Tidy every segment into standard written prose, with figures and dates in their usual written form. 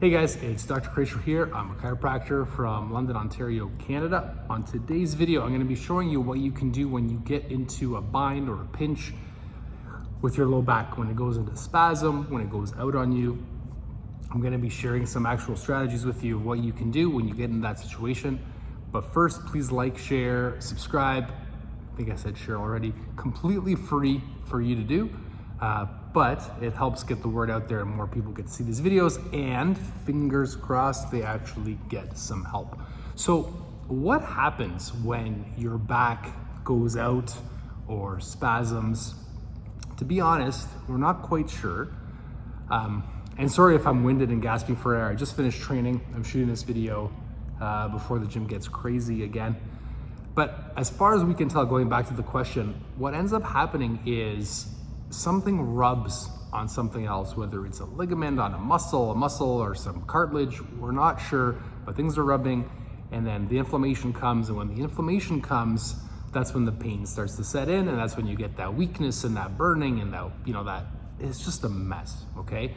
Hey guys, it's Dr. Kresimir here. I'm a chiropractor from London, Ontario, Canada. On today's video, I'm going to be showing you what you can do when you get into a bind or a pinch with your low back, when it goes into spasm, when it goes out on you. I'm going to be sharing some actual strategies with you of what you can do when you get in that situation. But first, please like, share, subscribe. I think I said share already. Completely free for you to do. But it helps get the word out there and more people get to see these videos, and fingers crossed they actually get some help. So what happens when your back goes out or spasms? To be honest, we're not quite sure. And sorry if I'm winded and gasping for air. I just finished training. I'm shooting this video before the gym gets crazy again. But as far as we can tell, going back to the question, what ends up happening is something rubs on something else, whether it's a ligament on a muscle or some cartilage, we're not sure, but things are rubbing, and then the inflammation comes, and when the inflammation comes, that's when the pain starts to set in, and that's when you get that weakness and that burning and that, that it's just a mess, okay?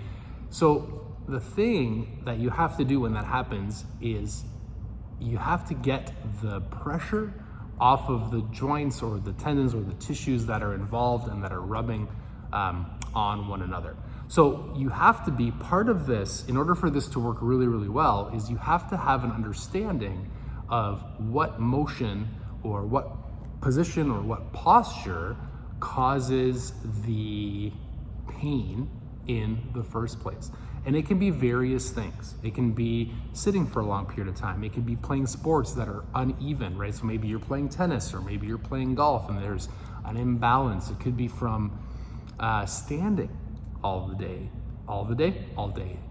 So the thing that you have to do when that happens is you have to get the pressure off of the joints or the tendons or the tissues that are involved and that are rubbing on one another. So you have to be part of this. In order for this to work really, really well, is you have to have an understanding of what motion or what position or what posture causes the pain in the first place. And it can be various things. It can be sitting for a long period of time. It can be playing sports that are uneven, right? So maybe you're playing tennis or maybe you're playing golf and there's an imbalance. It could be from standing all day.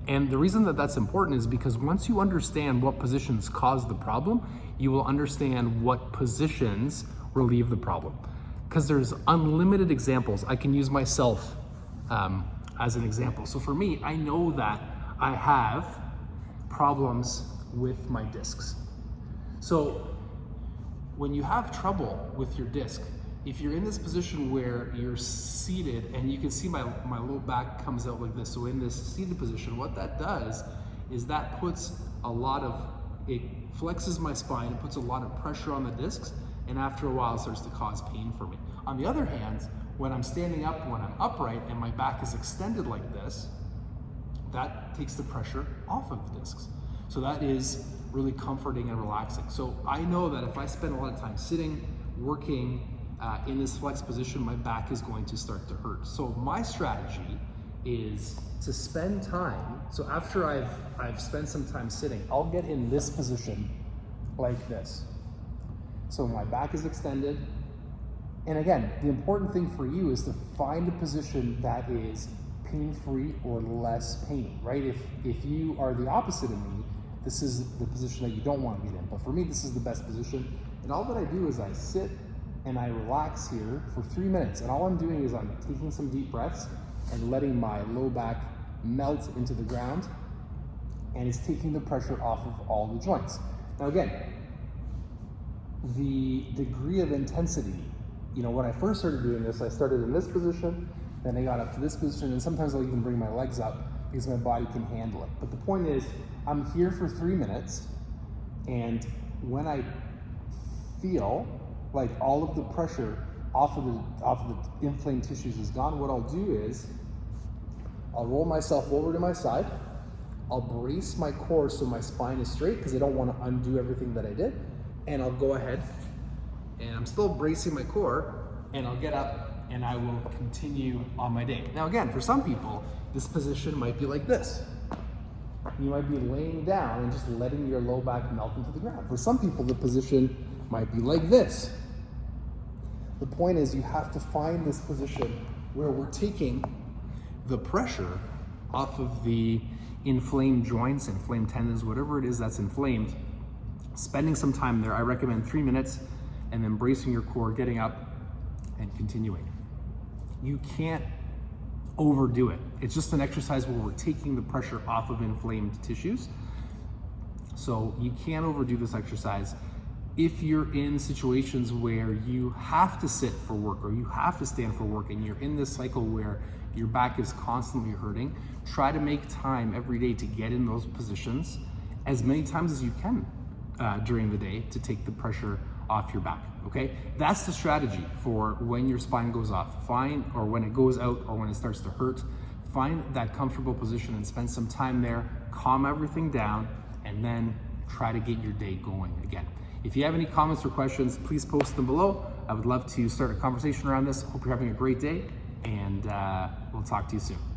And the reason that that's important is because once you understand what positions cause the problem, you will understand what positions relieve the problem. Because there's unlimited examples. I can use myself as an example. So for me, I know that I have problems with my discs. So when you have trouble with your disc, if you're in this position where you're seated and you can see my low back comes out like this. So in this seated position, what that does is that puts it flexes my spine, it puts a lot of pressure on the discs, and after a while it starts to cause pain for me. On the other hand, when I'm standing up, when I'm upright and my back is extended like this, that takes the pressure off of the discs. So that is really comforting and relaxing. So I know that if I spend a lot of time sitting, working in this flex position, my back is going to start to hurt. So my strategy is to spend time. So after I've spent some time sitting, I'll get in this position like this. So my back is extended. And again, the important thing for you is to find a position that is pain-free or less pain, right? If you are the opposite of me, this is the position that you don't want to get in. But for me, this is the best position. And all that I do is I sit and I relax here for 3 minutes. And all I'm doing is I'm taking some deep breaths and letting my low back melt into the ground. And it's taking the pressure off of all the joints. Now again, the degree of intensity, when I first started doing this, I started in this position, then I got up to this position, and sometimes I'll even bring my legs up because my body can handle it. But the point is, I'm here for 3 minutes, and when I feel like all of the pressure off of the inflamed tissues is gone, what I'll do is I'll roll myself over to my side, I'll brace my core so my spine is straight because I don't want to undo everything that I did, and I'll go ahead and I'm still bracing my core, and I'll get up and I will continue on my day. Now again, for some people, this position might be like this. You might be laying down and just letting your low back melt into the ground. For some people, the position might be like this. The point is you have to find this position where we're taking the pressure off of the inflamed joints, inflamed tendons, whatever it is that's inflamed, spending some time there. I recommend 3 minutes, and then bracing your core, getting up and continuing. You can't overdo it. It's just an exercise where we're taking the pressure off of inflamed tissues. So you can't overdo this exercise. If you're in situations where you have to sit for work or you have to stand for work and you're in this cycle where your back is constantly hurting, try to make time every day to get in those positions as many times as you can during the day to take the pressure off your back, okay? That's the strategy for when your spine goes off. Or when it goes out or when it starts to hurt, find that comfortable position and spend some time there, calm everything down, and then try to get your day going again. If you have any comments or questions, please post them below. I would love to start a conversation around this. Hope you're having a great day, and we'll talk to you soon.